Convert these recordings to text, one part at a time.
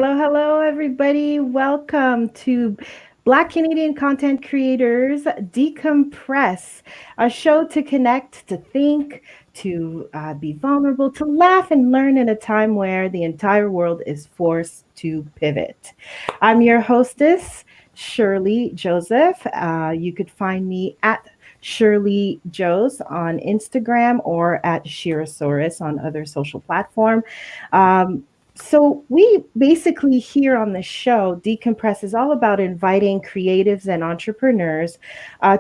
Hello, everybody. Welcome to Black Canadian Content Creators Decompress, a show to connect, to think, to be vulnerable, to laugh and learn in a time where the entire world is forced to pivot. I'm your hostess, Sherley Joseph. You could find me at Sherley Jos on Instagram or at Shirasaurus on other social platform. So we basically here on the show, Decompress is all about inviting creatives and entrepreneurs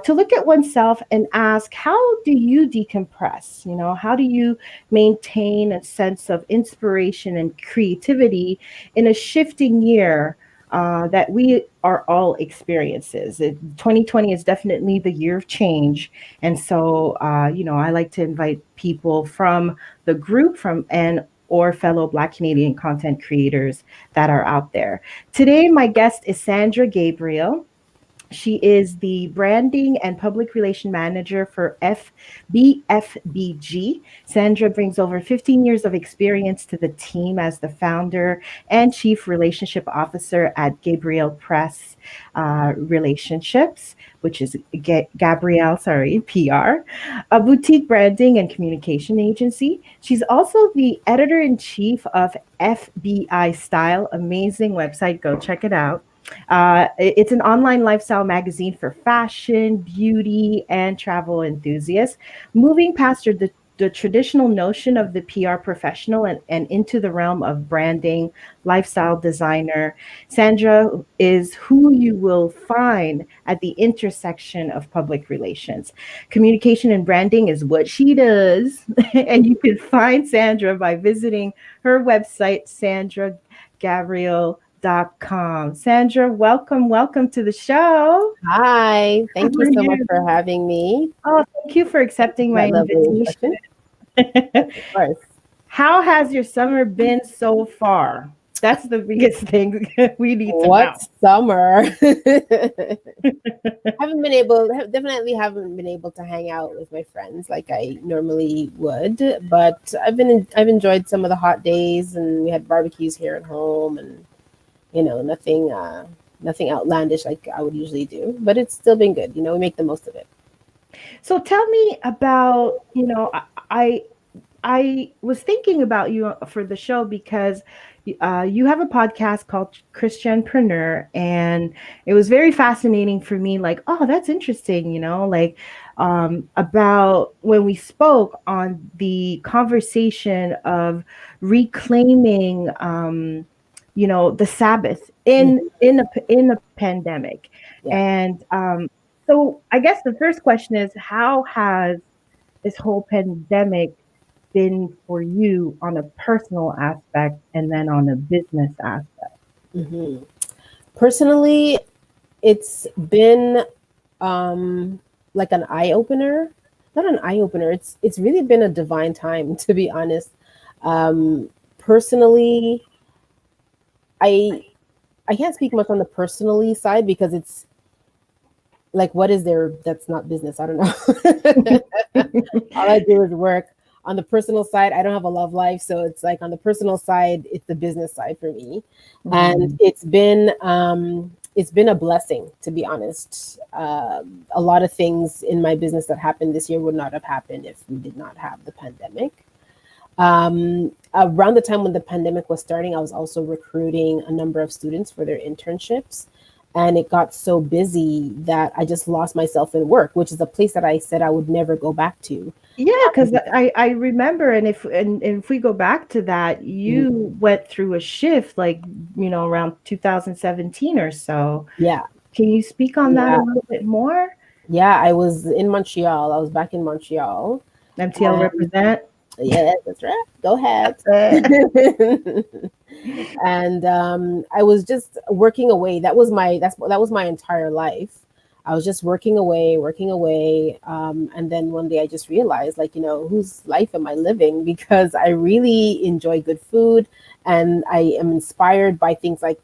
to look at oneself and ask, how do you decompress? How do you maintain a sense of inspiration and creativity in a shifting year that we are all experiences? 2020 is definitely the year of change. And so, I like to invite people from the group or fellow Black Canadian content creators that are out there. Today, my guest is Sandra Gabriel. She is the branding and public relation manager for BFBG. Sandra brings over 15 years of experience to the team as the founder and chief relationship officer at Gabriel Press Relationships, which is Gabrielle, PR, a boutique branding and communication agency. She's also the editor in chief of FBI Style, amazing website. Go check it out. It's an online lifestyle magazine for fashion, beauty, and travel enthusiasts. Moving past the traditional notion of the PR professional and into the realm of branding, lifestyle designer, Sandra is who you will find at the intersection of public relations. Communication and branding is what she does. And you can find Sandra by visiting her website, sandragabriel.com. Sandra, welcome to the show. Hi, thank How you are so much you? for having me. Oh, thank you for accepting my That lovely invitation. introduction. Of course. How has your summer been so far? That's the biggest thing we need to What know. summer? Definitely haven't been able to hang out with my friends like I normally would, but I've enjoyed some of the hot days, and we had barbecues here at home, and nothing outlandish like I would usually do, but it's still been good. We make the most of it. So tell me about, I I was thinking about you for the show because you have a podcast called Christrianpreneur, and it was very fascinating for me. Like, oh, that's interesting, about when we spoke on the conversation of reclaiming, the Sabbath in a pandemic, Yeah. and so I guess the first question is, how has this whole pandemic been for you on a personal aspect and then on a business aspect? hmm Personally, it's been like an eye opener. Not an eye opener. It's really been a divine time, to be honest. Personally, I I can't speak much on the personally side because it's like, what is there that's not business? I don't know. All I do is work. On the personal side, I don't have a love life, so it's like on the personal side, it's the business side for me, and Mm. it's been a blessing, to be honest. A lot of things in my business that happened this year would not have happened if we did not have the pandemic. Around the time when the pandemic was starting, I was also recruiting a number of students for their internships. And it got so busy that I just lost myself in work, which is a place that I said I would never go back to. Yeah, because I remember, and if we go back to that, you went through a shift, like, around 2017 or so. Yeah, Can you speak on that a yeah, little bit more? yeah. I was in Montreal. I was back in Montreal. MTL And represent. yeah, that's right. Go ahead. And I was just working away. That was my entire life. I was just working away, and then one day I just realized, like, whose life am I living? Because I really enjoy good food, and I am inspired by things like,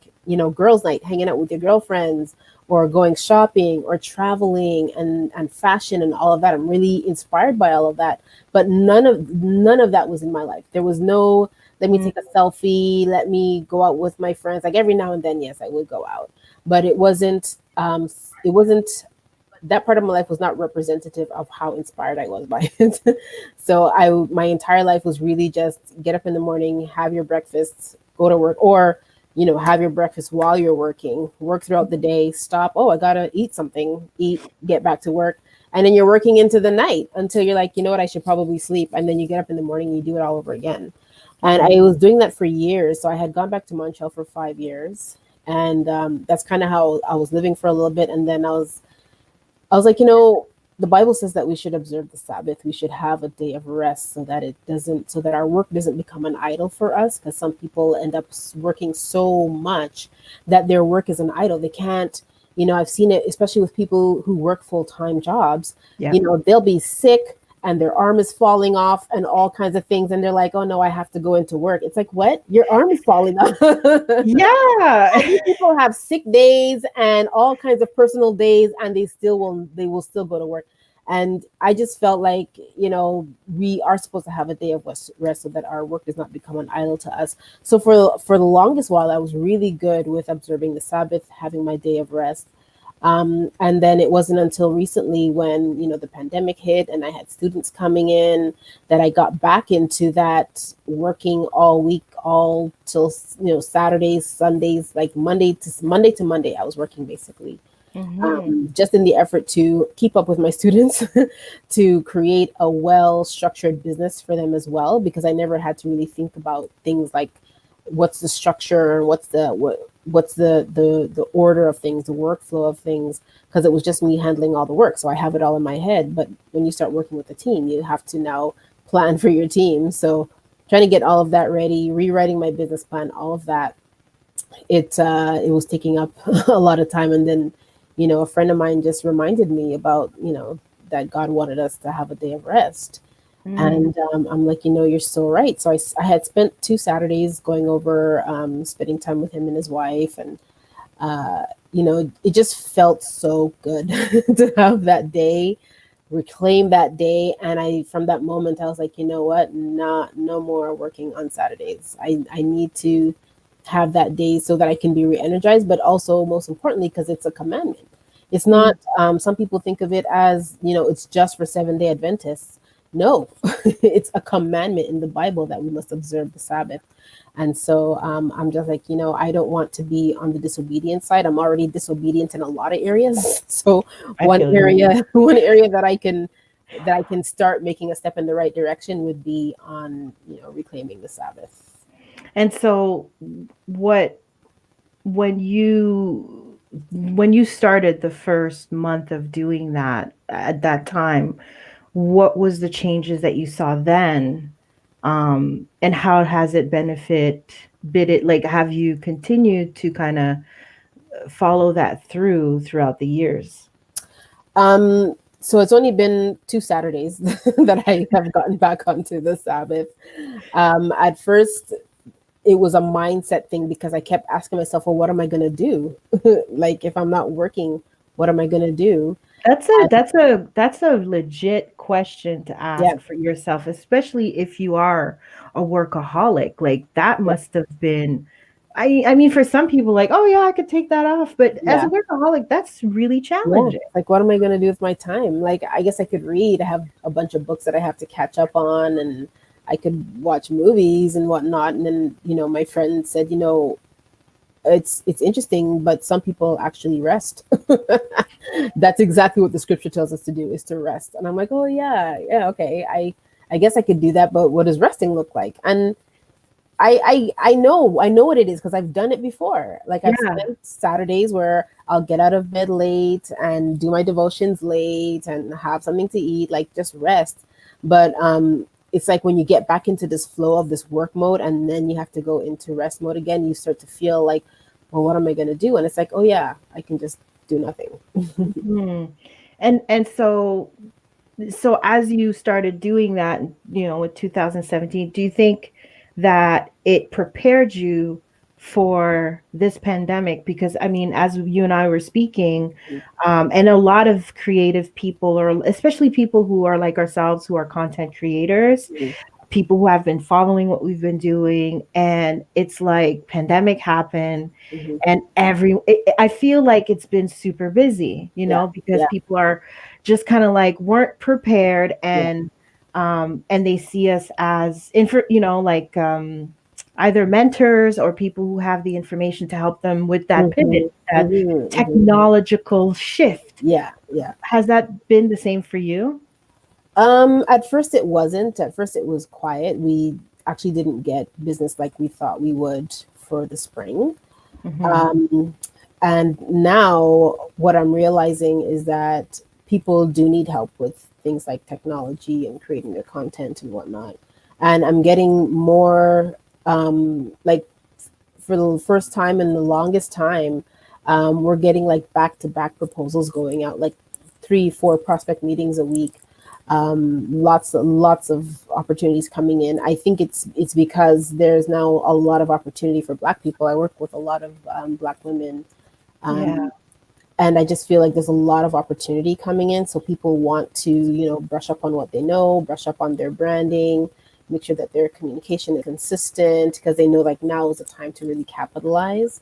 girls' night, hanging out with your girlfriends, or going shopping, or traveling, and fashion, and all of that. I'm really inspired by all of that, but none of that was in my life. There was no let me take a selfie, let me go out with my friends. Like every now and then, yes, I would go out, but it wasn't that part of my life was not representative of how inspired I was by it. So my entire life was really just get up in the morning, have your breakfast, go to work, or have your breakfast while you're working, work throughout the day, stop. Oh, I gotta eat something, eat, get back to work. And then you're working into the night until you're like, you know what, I should probably sleep. And then you get up in the morning and you do it all over again. And I was doing that for years. So I had gone back to Montreal for 5 years. And that's kind of how I was living for a little bit. And then I was like, the Bible says that we should observe the Sabbath. We should have a day of rest so that our work doesn't become an idol for us. Because some people end up working so much that their work is an idol. They can't, I've seen it, especially with people who work full-time jobs. Yeah. They'll be sick and their arm is falling off and all kinds of things. And they're like, oh no, I have to go into work. It's like, what? Your arm is falling off. Yeah. People have sick days and all kinds of personal days, and they will still go to work. And I just felt like, we are supposed to have a day of rest so that our work does not become an idol to us. So for the longest while, I was really good with observing the Sabbath, having my day of rest. And then it wasn't until recently when, the pandemic hit and I had students coming in that I got back into that working all week, all till, Saturdays, Sundays, like Monday to Monday, I was working basically. Just in the effort to keep up with my students, to create a well-structured business for them as well, because I never had to really think about things like what's the structure, what's the order of things, the workflow of things, because it was just me handling all the work. So I have it all in my head. But when you start working with a team, you have to now plan for your team. So trying to get all of that ready, rewriting my business plan, all of that, it was taking up a lot of time. And then, a friend of mine just reminded me about, that God wanted us to have a day of rest. And I'm like, you're so right. So I had spent 2 Saturdays going over, spending time with him and his wife. And, it just felt so good to have that day, reclaim that day. And from that moment, I was like, you know what? No more working on Saturdays. I need to have that day so that I can be re-energized, but also most importantly, because it's a commandment. It's not, some people think of it as, it's just for 7-day Adventists. No, it's a commandment in the Bible that we must observe the Sabbath. And so I'm just like, I don't want to be on the disobedient side. I'm already disobedient in a lot of areas. So one area that I can start making a step in the right direction would be on, reclaiming the Sabbath. And so when you started the first month of doing that at that time, what was the changes that you saw then? And how has it like, have you continued to kind of follow that throughout the years? So it's only been 2 Saturdays that I have gotten back onto the Sabbath. At first, it was a mindset thing because I kept asking myself, well, what am I going to do? Like, if I'm not working, what am I going to do? That's a legit question to ask for yourself, especially if you are a workaholic. Like, that must have been, I mean, for some people, like, oh yeah, I could take that off. But as a workaholic, that's really challenging. Like, what am I going to do with my time? Like, I guess I could read. I have a bunch of books that I have to catch up on, and I could watch movies and whatnot. And then, my friend said, it's interesting, but some people actually rest. That's exactly what the scripture tells us to do, is to rest. And I'm like, oh yeah, okay. I guess I could do that, but what does resting look like? And I know what it is because I've done it before. Like, I've spent Saturdays where I'll get out of bed late and do my devotions late and have something to eat, like just rest. But it's like when you get back into this flow of this work mode and then you have to go into rest mode again, you start to feel like, well, what am I going to do? And it's like, oh yeah, I can just do nothing. And so as you started doing that, with 2017, do you think that it prepared you for this pandemic? Because I mean, as you and I were speaking, and a lot of creative people, or especially people who are like ourselves, who are content creators, people who have been following what we've been doing, and it's like pandemic happened, Mhm. and I feel like it's been super busy, Yeah, because yeah, people are just kind of like weren't prepared, yeah. and they see us as like either mentors or people who have the information to help them with that Mhm, pivot, that mhm, mhm. technological shift. Yeah, yeah. Has that been the same for you? At first it wasn't. At first it was quiet. We actually didn't get business like we thought we would for the spring. Hmm. Um, and now what I'm realizing is that people do need help with things like technology and creating their content and whatnot. And I'm getting more, like, for the first time in the longest time, we're getting like back to back proposals going out, like 3, 4 prospect meetings a week. Lots of opportunities coming in. I think it's because there's now a lot of opportunity for Black people. I work with a lot of Black women, Yeah. um, and I just feel like there's a lot of opportunity coming in. So people want to, brush up on what they know, brush up on their branding, make sure that their communication is consistent, because they know like now is the time to really capitalize.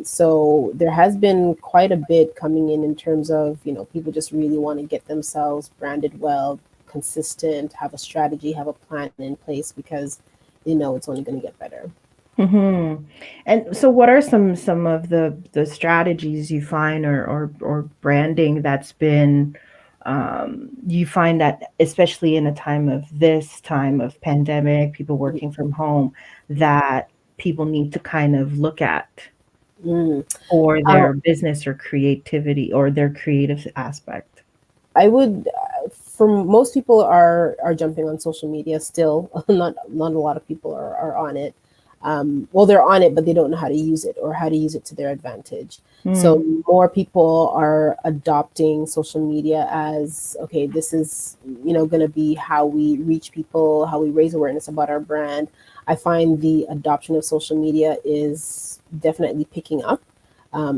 So there has been quite a bit coming in terms of, people just really want to get themselves branded well, consistent, have a strategy, have a plan in place, because they know it's only going to get better. Hmm. And so, what are some of the strategies you find, or branding that's been, you find that especially in a time of pandemic, people working from home, that people need to kind of look at Mm. for Uh, their business or creativity or their creative aspect? I would, for most people are jumping on social media still. Not a lot of people are on it. Well, they're on it, but they don't know how to use it or how to use it to their advantage. So Mm, more people are adopting social media as, okay, this is, going to be how we reach people, how we raise awareness about our brand. I find the adoption of social media is definitely picking up,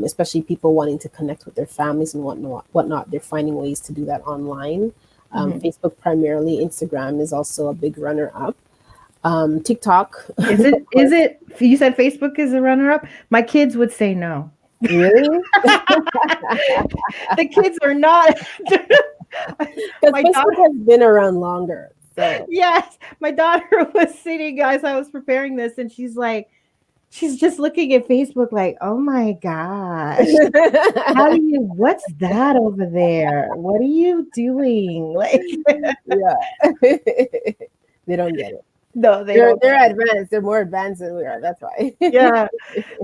especially people wanting to connect with their families and whatnot. They're finding ways to do that online. mhm. Facebook primarily. Instagram is also a big runner up. TikTok, Is it? of Is course. it? You said Facebook is a runner-up. My kids would say no. Really? The kids are not. Because My Facebook daughter, has been around longer. So yes, my daughter was sitting, guys. I was preparing this, and she's just looking at Facebook, like, oh my gosh, what's that over there? What are you doing? Like, yeah, they don't get it. no, they They're don't get they're it. advanced. They're more advanced than we are. That's why. Yeah.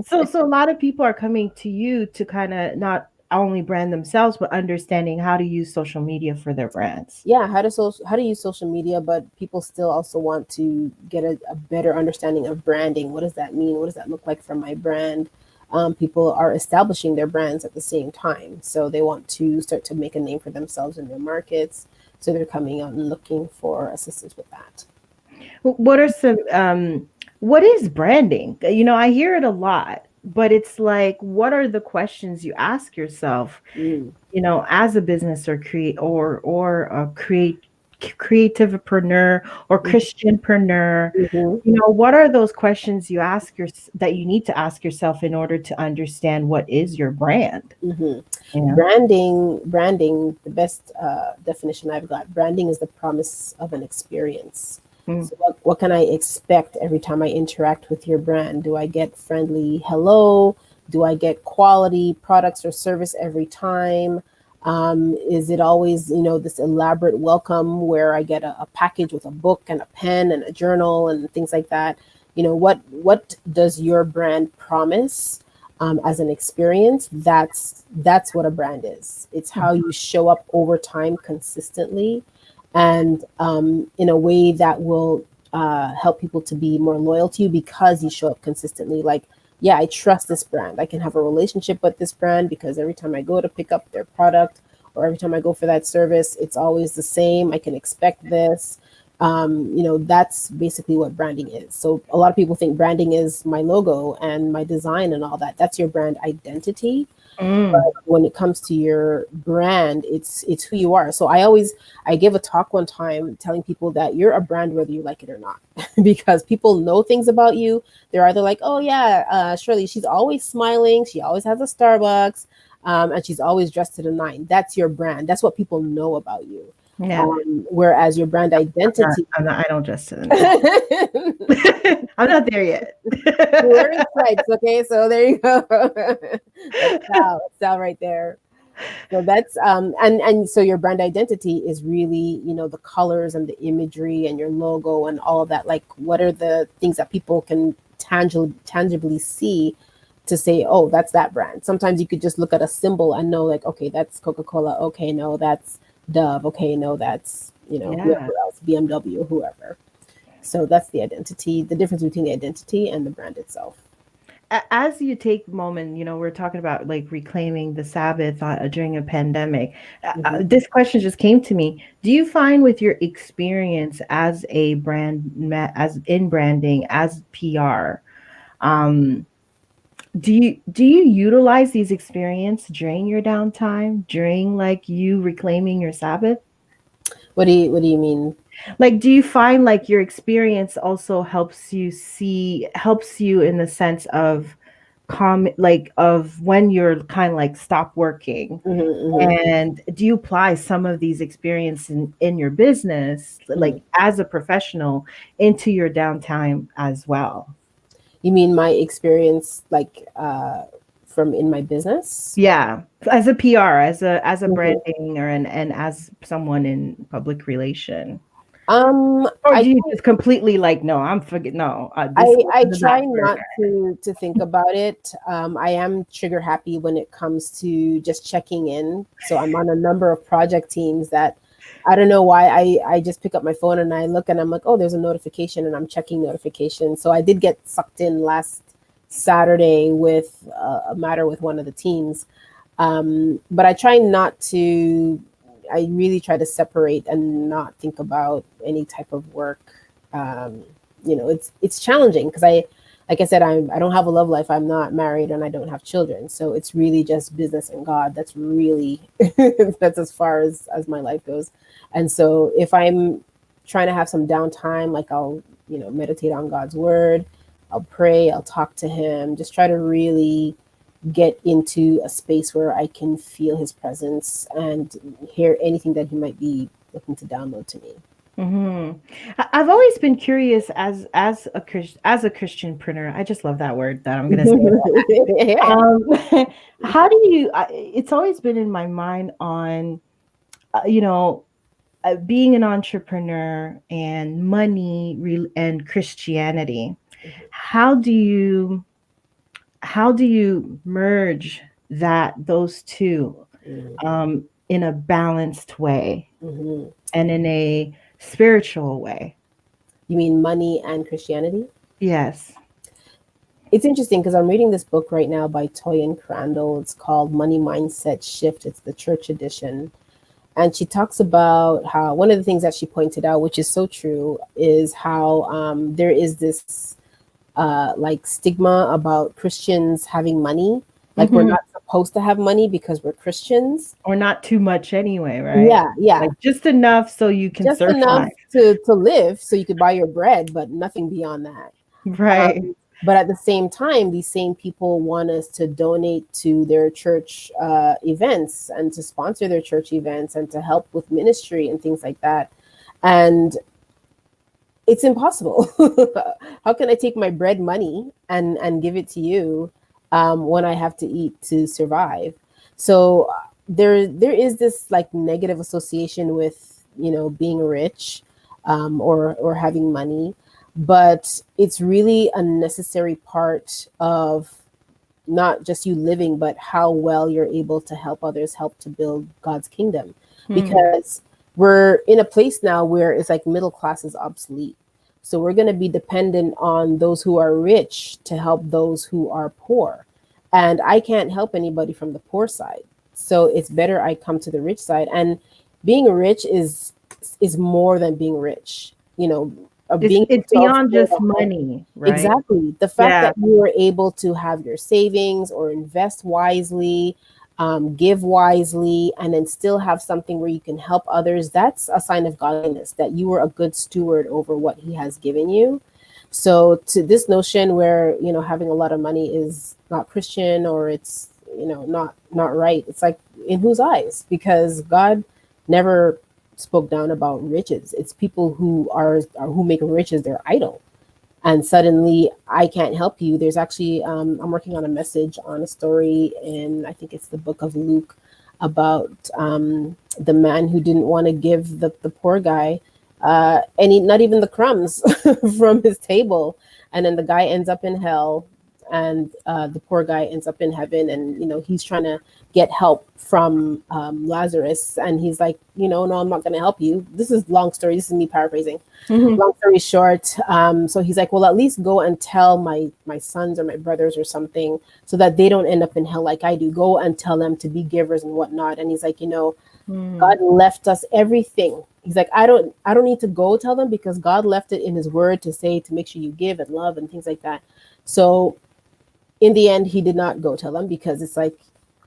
So a lot of people are coming to you to kind of not only brand themselves, but understanding how to use social media for their brands. Yeah, how to use social media, but people still also want to get a better understanding of branding. What does that mean? What does that look like for my brand? People are establishing their brands at the same time, so they want to start to make a name for themselves in their markets. So they're coming out and looking for assistance with that. What are some what is branding? I hear it a lot, but it's like, what are the questions you ask yourself, Mm. as a business or creativepreneur or Christianpreneur? Mm-hmm. What are those questions that you need to ask yourself in order to understand what is your brand? Mm-hmm. You know? Branding. The best definition I've got. Branding is the promise of an experience. Mm, So what can I expect every time I interact with your brand? Do I get friendly hello? Do I get quality products or service every time? Is it always, this elaborate welcome where I get a package with a book and a pen and a journal and things like that? What does your brand promise as an experience? That's what a brand is. It's how mhm, you show up over time consistently, and in a way that will help people to be more loyal to you because you show up consistently. Like, yeah, I trust this brand. I can have a relationship with this brand because every time I go to pick up their product or every time I go for that service, it's always the same. I can expect this. That's basically what branding is. So a lot of people think branding is my logo and my design and all that. That's your brand identity. But Mm. when it comes to your brand, it's who you are. So I gave a talk one time telling people that you're a brand whether you like it or not, because people know things about you. They're either like, oh yeah, Shirley, she's always smiling, she always has a Starbucks, and she's always dressed to the nine. That's your brand. That's what people know about you. Yeah. Whereas your brand identity, I don't just sit in there. I'm not there yet. wearing stripes. Okay, so there you go. That's Sal right there. So that's and so your brand identity is really, the colors and the imagery and your logo and all of that. Like, what are the things that people can tangibly see to say, oh, that's that brand. Sometimes you could just look at a symbol and know, like, okay, that's Coca-Cola. Okay, no, that's Dove. Okay, no, that's Yeah. whoever else, BMW, whoever. So that's the identity, the difference between the identity and the brand itself. As you take a moment, we're talking about like reclaiming the Sabbath during a pandemic. Mm-hmm. This question just came to me. Do you find with your experience as a as in branding, as PR, um, do you utilize these experience during your downtime, during like you reclaiming your Sabbath? What do you mean? Like, do you find like your experience also helps you in the sense of like of when you're kind of like stop working, Mm-hmm, and do you apply some of these experience in your business, mm-hmm. like as a professional, into your downtime as well? You mean my experience, like, from in my business? Yeah, as a PR, as a Mhm. branding or and as someone in public relation. Um, Or I do you just completely like, no, I'm forget no, this I goes I in the back try not burner. to think about it. I am trigger happy when it comes to just checking in. So I'm on a number of project teams that I don't know why I just pick up my phone and I look and I'm like, oh, there's a notification and I'm checking notifications. So I did get sucked in last Saturday with a matter with one of the teams. But I try not to. I really try to separate and not think about any type of work. Um, it's challenging because like I said, I don't have a love life. I'm not married and I don't have children. So it's really just business and God. That's really that's as far as my life goes. And so if I'm trying to have some downtime, like I'll meditate on God's word, I'll pray, I'll talk to Him, just try to really get into a space where I can feel His presence and hear anything that He might be looking to download to me. I've always been curious as a Christianpreneur. I just love that word that I'm gonna say. Yeah. How do you? It's always been in my mind on, you know, being an entrepreneur and money and Christianity. How do you merge those two in a balanced way Mhm. and in a spiritual way? You mean money and Christianity? Yes. It's interesting because I'm reading this book right now by Toyin Crandall. It's called Money Mindset Shift. It's the church edition. And she talks about how one of the things that she pointed out, which is so true, is how there is this like stigma about Christians having money. Like we're Hmm. not supposed to have money because we're Christians. Or not too much anyway, right? Yeah, yeah. Like just enough so you can Just enough survive. to live so you could buy your bread, but nothing beyond that. Right. But at the same time, these same people want us to donate to their church events and to sponsor their church events and to help with ministry and things like that. And it's impossible. How can I take my bread money and give it to you when I have to eat to survive? So there is this like negative association with being rich or having money, but it's really a necessary part of not just you living, but how well you're able to help others, help to build God's kingdom. Hmm. Because we're in a place now where it's like middle class is obsolete. So we're going to be dependent on those who are rich to help those who are poor. And I can't help anybody from the poor side. So it's better I come to the rich side. And being rich is more than being rich. you know, It's being able it's to beyond afford just a home. money, right? Exactly. The fact Yeah. that you were able to have your savings or invest wisely, give wisely, and then still have something where you can help others, that's a sign of godliness, that you were a good steward over what he has given you. So to this notion where, having a lot of money is not Christian, or it's, not right. It's like, in whose eyes? Because God never spoke down about riches. It's people who make riches their idol, and suddenly I can't help you. There's actually, I'm working on a message on a story in, I think it's the book of Luke, about the man who didn't want to give the poor guy any, not even the crumbs from his table. And then the guy ends up in hell, and the poor guy ends up in heaven. And, he's trying to get help from Lazarus. And he's like, no, I'm not going to help you. This is long story. This is me paraphrasing. Mhm. Long story short, so he's like, well, at least go and tell my sons or my brothers or something, so that they don't end up in hell like I do. Go and tell them to be givers and whatnot. And he's like, Mm. God left us everything. He's like, I don't need to go tell them, because God left it in his word to say to make sure you give and love and things like that. So in the end, he did not go tell them, because it's like,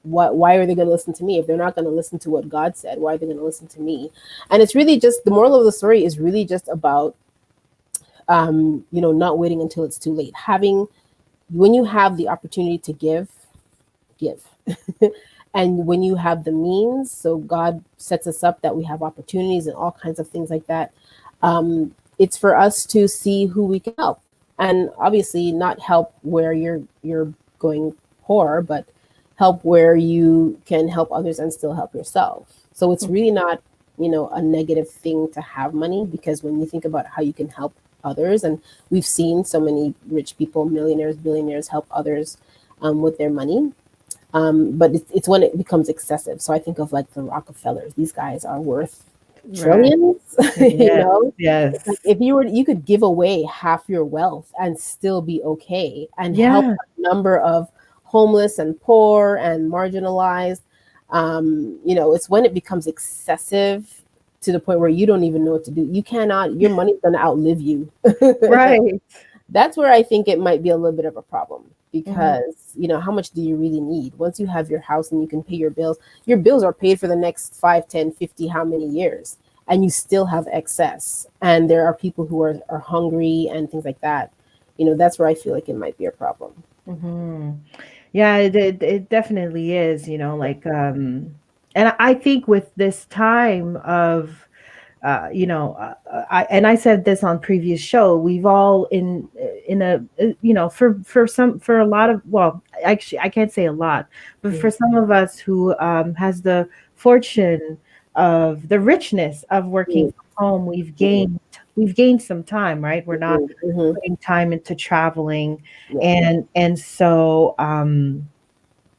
why are they going to listen to me? If they're not going to listen to what God said, why are they going to listen to me? And it's really just, the moral of the story is really just about not waiting until it's too late. When you have the opportunity to give. And when you have the means, so God sets us up that we have opportunities and all kinds of things like that. It's for us to see who we can help, and obviously not help where you're going poor, but help where you can help others and still help yourself. So it's really not, a negative thing to have money, because when you think about how you can help others, and we've seen so many rich people, millionaires, billionaires, help others with their money. But it's when it becomes excessive. So I think of like the Rockefellers. These guys are worth Right. trillions. Yes. It's like, Yes. if you could give away half your wealth and still be okay, and help Yeah. a number of homeless and poor and marginalized. It's when it becomes excessive to the point where you don't even know what to do. You cannot. Your money's going to outlive you. Right. That's where I think it might be a little bit of a problem, Mhm. because, how much do you really need? Once you have your house and you can pay your bills are paid for the next 5, 10, 50, how many years, and you still have excess. And there are people who are hungry and things like that. That's where I feel like it might be a problem. Mhm. Yeah, it definitely is, like and I think with this time of I said this on previous show, we've all in a for a lot of, well, actually I can't say a lot, but for some of us who has the fortune of the richness of working Mhm, from home, mhm, we've gained some time, right? We're not mhm, mhm. putting time into traveling, Yeah. and so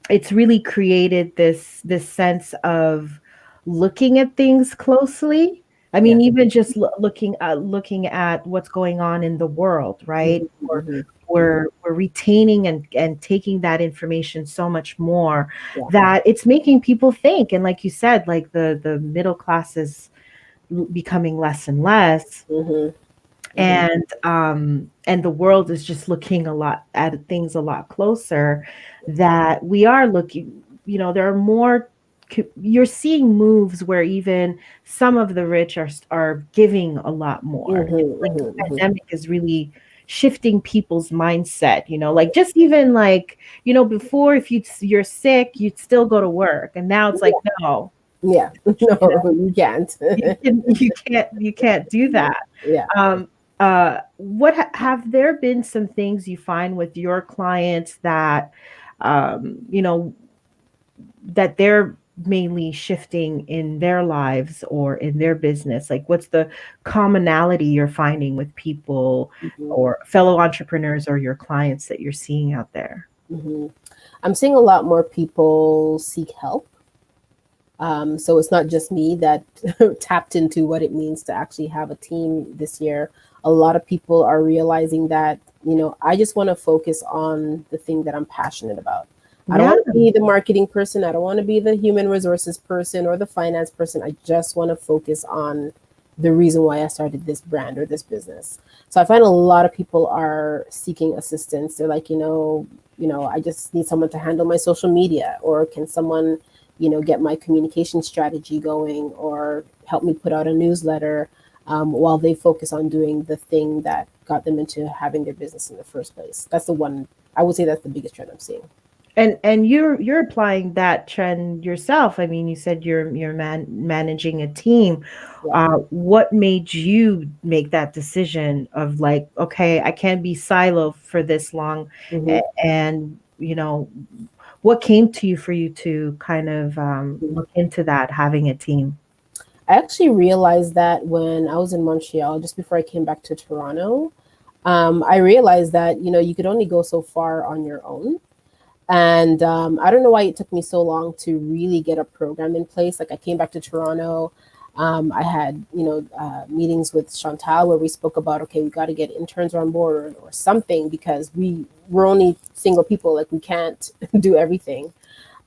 it's really created this sense of looking at things closely. I Yeah. mean, even just looking at what's going on in the world, right? Mhm, mhm. We're retaining and taking that information so much more, Yeah. that it's making people think. And like you said, like the middle class is becoming less and less, Mhm, mhm. and the world is just looking a lot at things a lot closer, that we are looking, there are more, you're seeing moves where even some of the rich are giving a lot more. Mhm, It's like the mhm, mhm. pandemic is really shifting people's mindset, like just even like, before, if you're sick, you'd still go to work, and now it's like, no, Yeah. you know, No, you can't. you can't do that. Yeah. um, have there been some things you find with your clients that, you know, that they're mainly shifting in their lives or in their business? Like, what's the commonality you're finding with people Mhm, or fellow entrepreneurs or your clients that you're seeing out there? mhm. I'm seeing a lot more people seek help. So it's not just me that tapped into what it means to actually have a team this year. A lot of people are realizing that, I just want to focus on the thing that I'm passionate about. I don't Yeah. want to be the marketing person. I don't want to be the human resources person or the finance person. I just want to focus on the reason why I started this brand or this business. So I find a lot of people are seeking assistance. They're like, I just need someone to handle my social media, or can someone, get my communication strategy going, or help me put out a newsletter, while they focus on doing the thing that got them into having their business in the first place. That's the one, I would say that's the biggest trend I'm seeing. And you're applying that trend yourself. I mean, you said you're managing a team. Yeah. What made you make that decision of like, okay, I can't be siloed for this long, Mm-hmm. and what came to you for you to kind of look into that, having a team? I actually realized that when I was in Montreal, just before I came back to Toronto, I realized that, you could only go so far on your own. And I don't know why it took me so long to really get a program in place. Like I came back to Toronto. I had, meetings with Chantal where we spoke about, okay, we got to get interns on board or something, because we're only single people. Like we can't do everything.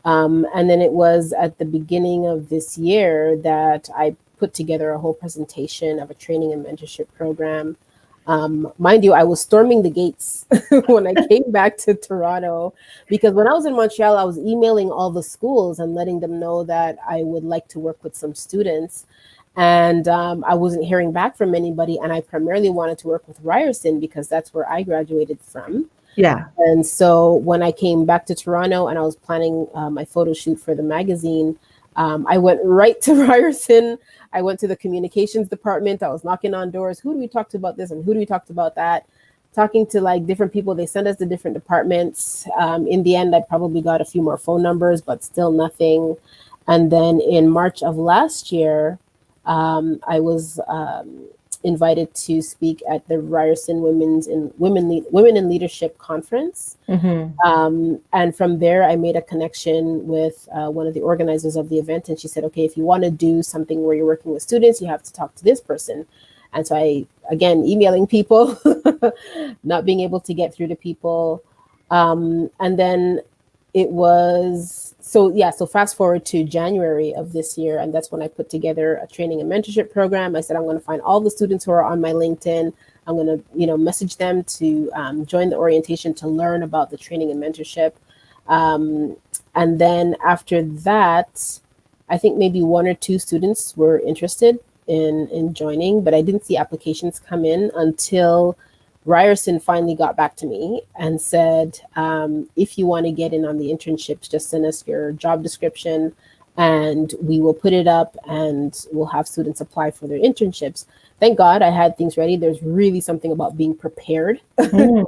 And then it was at the beginning of this year that I put together a whole presentation of a training and mentorship program. Mind you, I was storming the gates when I came back to Toronto, because when I was in Montreal, I was emailing all the schools and letting them know that I would like to work with some students. And I wasn't hearing back from anybody. And I primarily wanted to work with Ryerson because that's where I graduated from. Yeah. And so when I came back to Toronto and I was planning my photo shoot for the magazine, I went right to Ryerson. I went to the communications department. I was knocking on doors. Who do we talk to about this? And who do we talk to about that? Talking to like different people. They sent us to different departments. In the end, I probably got a few more phone numbers, but still nothing. And then in March of last year, I was invited to speak at the Ryerson Women in Leadership Conference. Mm-hmm. And from there, I made a connection with one of the organizers of the event. And she said, okay, if you want to do something where you're working with students, you have to talk to this person. And so I, again, emailing people, not being able to get through to people. And then it was, so fast forward to January of this year. And that's when I put together a training and mentorship program. I said, I'm going to find all the students who are on my LinkedIn. I'm going to, message them to join the orientation to learn about the training and mentorship. And then after that, I think maybe one or two students were interested in joining, but I didn't see applications come in until Ryerson finally got back to me and said, if you want to get in on the internships, just send us your job description and we will put it up and we'll have students apply for their internships. Thank God I had things ready. There's really something about being prepared. Mm.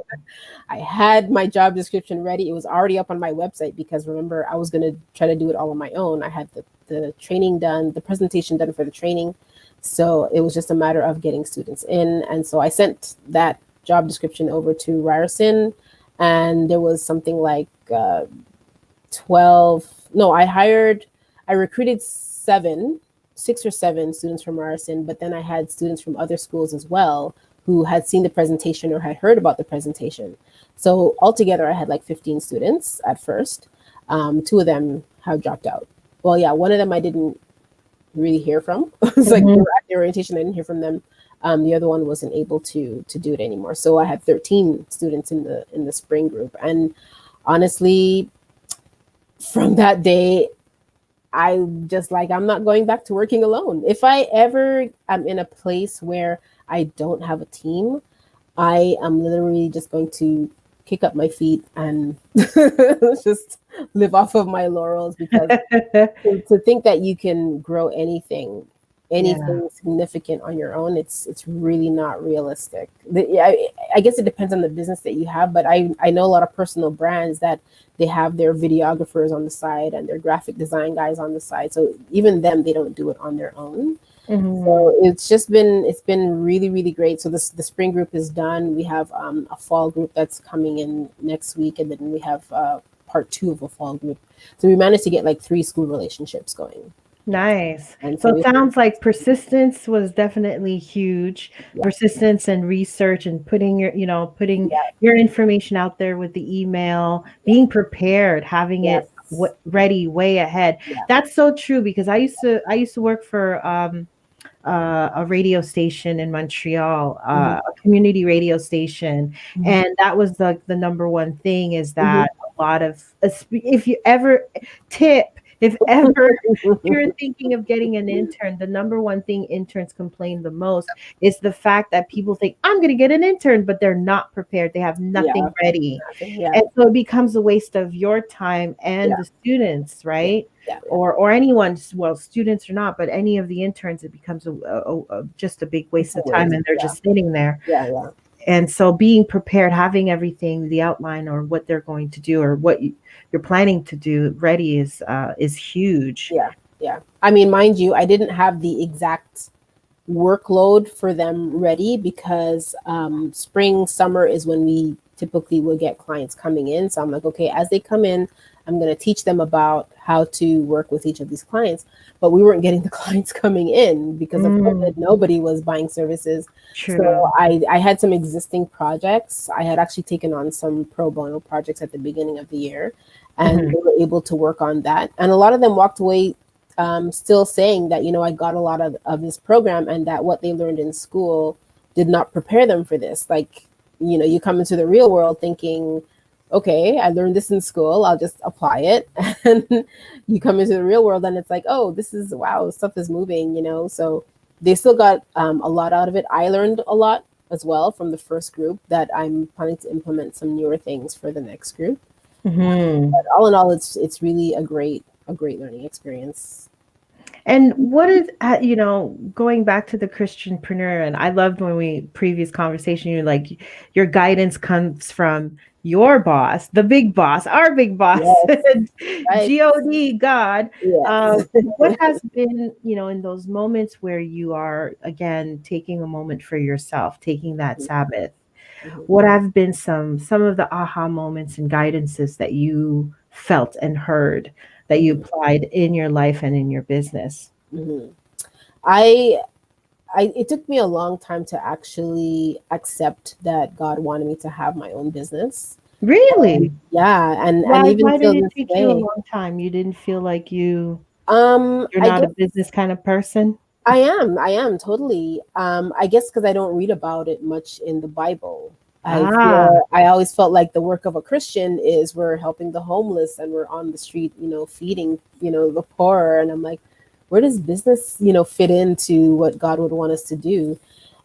I had my job description ready. It was already up on my website because remember, I was going to try to do it all on my own. I had the training done, the presentation done for the training. So it was just a matter of getting students in. And so I sent that job description over to Ryerson, and there was something like 12. No, I recruited 6 or 7 students from Ryerson, but then I had students from other schools as well who had seen the presentation or had heard about the presentation. So altogether, I had like 15 students at first. 2 of them have dropped out. Well, yeah, one of them I didn't really hear from. It's like they were at the orientation, I didn't hear from them. The other one wasn't able to do it anymore. So I had 13 students in the spring group. And honestly, from that day, I just like, I'm not going back to working alone. If I ever am in a place where I don't have a team, I am literally just going to kick up my feet and just live off of my laurels, because to think that you can grow anything significant on your own, it's really not realistic. I guess it depends on the business that you have, but I know a lot of personal brands that they have their videographers on the side and their graphic design guys on the side. So even them, they don't do it on their own. So it's been really, really great. So the spring group is done. We have a fall group that's coming in next week, and then we have part 2 of a fall group. So we managed to get like 3 school relationships going. Nice. And So it sounds like persistence was definitely huge. Yeah. Persistence and research and putting your information out there with the email, being prepared, having it ready way ahead. Yeah. That's so true, because I used to work for a radio station in Montreal, Mhm. a community radio station, Mhm. and that was the number one thing is Mhm. that a lot of if you ever tip if ever you're thinking of getting an intern, the number one thing interns complain the most is the fact that people think I'm going to get an intern, but they're not prepared. They have nothing Yeah. ready. Yeah. And so it becomes a waste of your time and Yeah. the students, Yeah. right? Yeah. Or anyone's, well, students or not, but any of the interns, it becomes just a big It's waste a of time, waste. and they're Yeah. just sitting there. Yeah. Yeah. And so being prepared, having everything, the outline or what they're going to do or what you're planning to do ready is huge. Yeah. Yeah. I mean, mind you, I didn't have the exact workload for them ready because spring, summer is when we typically will get clients coming in. So I'm like, okay, as they come in, I'm going to teach them about how to work with each of these clients. But we weren't getting the clients coming in because of Mm, COVID. Nobody was buying services. So true. I had some existing projects. I had actually taken on some pro bono projects at the beginning of the year, and Mhm. they were able to work on that. And a lot of them walked away still saying that, I got a lot of this program and that what they learned in school did not prepare them for this. Like, you come into the real world thinking, okay, I learned this in school, I'll just apply it. And you come into the real world and it's like, oh, this is, wow, stuff is moving. So they still got a lot out of it. I learned a lot as well from the first group that I'm planning to implement some newer things for the next group. Mhm. But all in all, it's really a great learning experience. And what is, going back to the Christrianpreneur, and I loved when we previous conversation, you're like, your guidance comes from your boss, the big boss, our big boss, Yes, right. God, God. Yes. What has been, in those moments where you are again taking a moment for yourself, taking that Sabbath? Mhm, What have been some of the aha moments and guidances that you felt and heard that you mhm, applied in your life and in your business? mhm. I, it took me a long time to actually accept that God wanted me to have my own business. Really? Yeah, and even Why did till it this take you a day, long time? You didn't feel like you're I not a guess business kind of person? I am totally. I guess because I don't read about it much in the Bible. Ah, I always felt like the work of a Christian is we're helping the homeless and we're on the street, feeding, the poor. And I'm like, where does business, fit into what God would want us to do?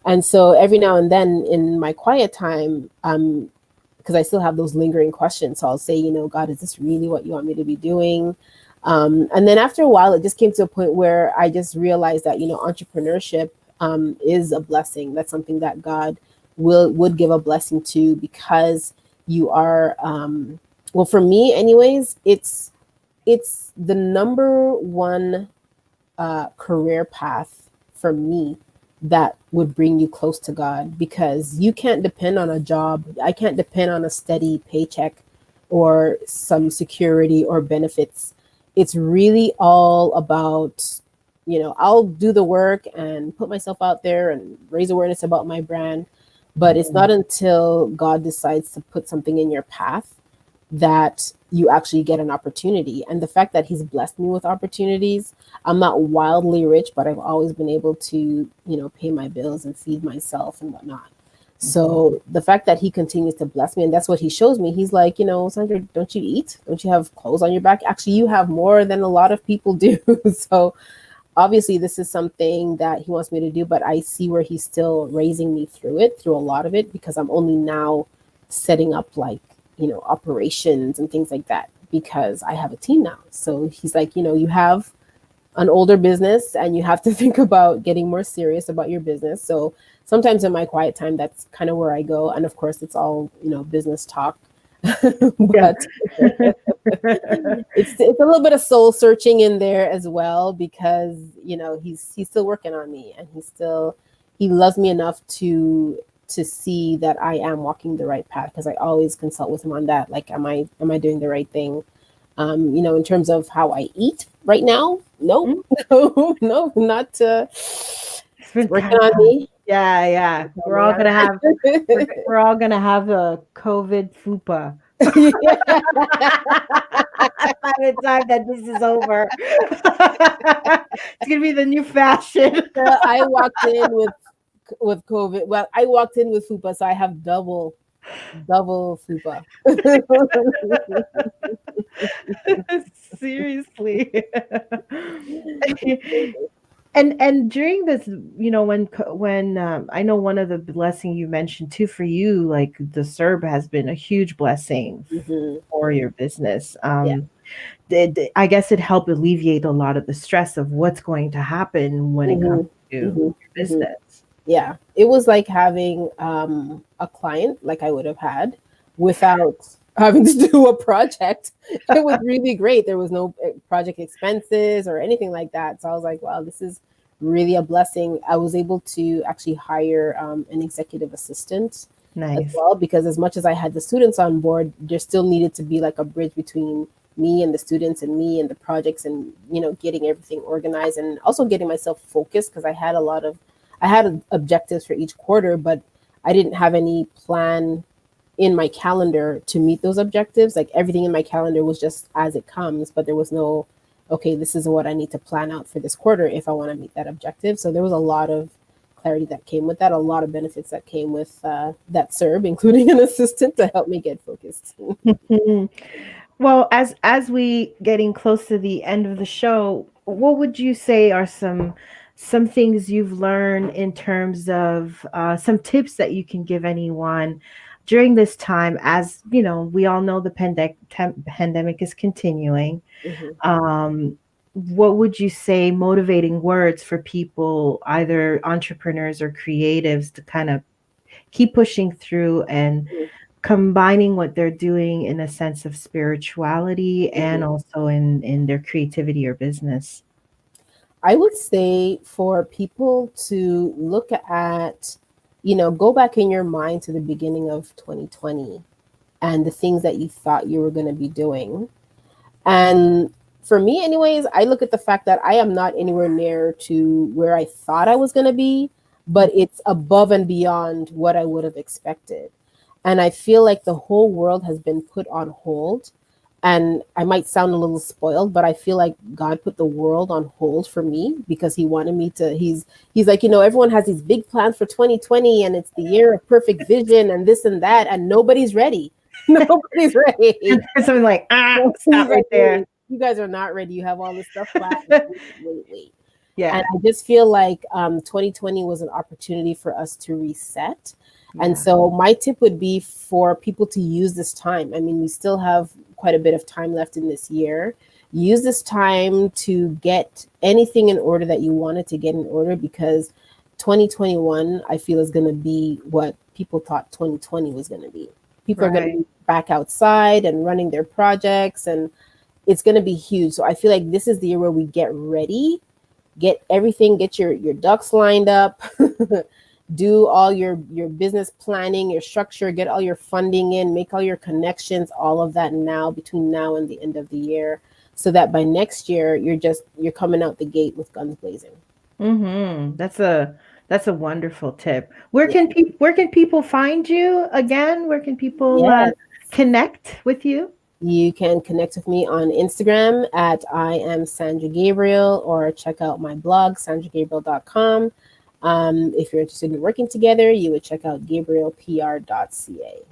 And so every now and then in my quiet time, because I still have those lingering questions. So I'll say, God, is this really what you want me to be doing? And then after a while, it just came to a point where I just realized that, entrepreneurship is a blessing. That's something that God would give a blessing to because you are, well, for me, anyways, it's the number one career path for me that would bring you close to God because you can't depend on a job. I can't depend on a steady paycheck or some security or benefits. It's really all about, I'll do the work and put myself out there and raise awareness about my brand. But it's not until God decides to put something in your path that you actually get an opportunity. And the fact that he's blessed me with opportunities, I'm not wildly rich, but I've always been able to, pay my bills and feed myself and whatnot. So the fact that he continues to bless me, and that's what he shows me. He's like, Sandra, don't you eat? Don't you have clothes on your back? Actually, you have more than a lot of people do. So obviously, this is something that he wants me to do, but I see where he's still raising me through a lot of it, because I'm only now setting up like, operations and things like that because I have a team now. So he's like, you have an older business and you have to think about getting more serious about your business. So sometimes in my quiet time, that's kind of where I go. And of course, it's all, business talk. yeah. But it's a little bit of soul searching in there as well because, he's still working on me, and he loves me enough to see that I am walking the right path, because I always consult with him on that. Like, am I doing the right thing? In terms of how I eat right now, no, Mm, no, not it's been working kind on of, me. yeah, yeah. Working on me. We're all gonna have a COVID fupa. By the time that this is over, it's gonna be the new fashion. I walked in with COVID. Well, I walked in with fupa, so I have double fupa. Seriously. And during this, when I know one of the blessing you mentioned too for you, like the CERB has been a huge blessing Hmm. for your business. Yeah. I guess it helped alleviate a lot of the stress of what's going to happen when it comes Hmm. to Hmm. your Hmm. business. Yeah, it was like having a client like I would have had without having to do a project. It was really great. There was no project expenses or anything like that. So I was like, wow, this is really a blessing. I was able to actually hire an executive assistant as Nice. well, because as much as I had the students on board, there still needed to be like a bridge between me and the students and me and the projects, and getting everything organized and also getting myself focused, because I had objectives for each quarter, but I didn't have any plan in my calendar to meet those objectives. Like everything in my calendar was just as it comes, but there was no, okay, this is what I need to plan out for this quarter if I want to meet that objective. So there was a lot of clarity that came with that, a lot of benefits that came with that CERB, including an assistant to help me get focused. Well, as we getting close to the end of the show, what would you say are some things you've learned in terms of some tips that you can give anyone during this time? As you know, we all know the pandemic is continuing. Hmm. What would you say motivating words for people, either entrepreneurs or creatives, to kind of keep pushing through and combining what they're doing in a sense of spirituality and Hmm. also in their creativity or business? I would say for people to look at, go back in your mind to the beginning of 2020 and the things that you thought you were going to be doing. And for me, anyways, I look at the fact that I am not anywhere near to where I thought I was going to be, but it's above and beyond what I would have expected. And I feel like the whole world has been put on hold. And I might sound a little spoiled, but I feel like God put the world on hold for me because he wanted me to. He's like, everyone has these big plans for 2020 and it's the year of perfect vision and this and that, and nobody's ready. Nobody's ready. Something like, He's stop like, right there. wait, you guys are not ready. You have all this stuff planned. Wait. And Yeah, I just feel like 2020 was an opportunity for us to reset. And yeah, so my tip would be for people to use this time. I mean, we still have quite a bit of time left in this year. Use this time to get anything in order that you wanted to get in order, because 2021, I feel, is going to be what people thought 2020 was going to be. People are going to right. be back outside and running their projects, and it's going to be huge. So I feel like this is the year where we get ready, get everything, get your ducks lined up, do all your business planning, your structure, get all your funding in, make all your connections, all of that now, between now and the end of the year, so that by next year you're coming out the gate with guns blazing. That's a wonderful tip. Where Yeah. can people find you again? Where can people Yes. connect with you? You can connect with me on Instagram at I am Sandra Gabriel, or check out my blog, sandragabriel.com. If you're interested in working together, you would check out gabrielpr.ca.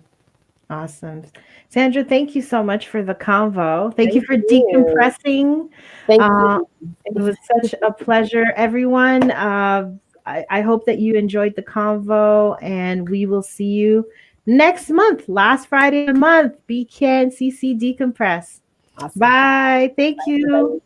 Awesome. Sandra, thank you so much for the convo. Thank you Thank for you. decompressing. Thank Uh, you. it was such a pleasure, everyone. I hope that you enjoyed the convo, and we will see you next month, last Friday of the month. BCANCC Decompress. Awesome. Bye. Thank Everybody. you.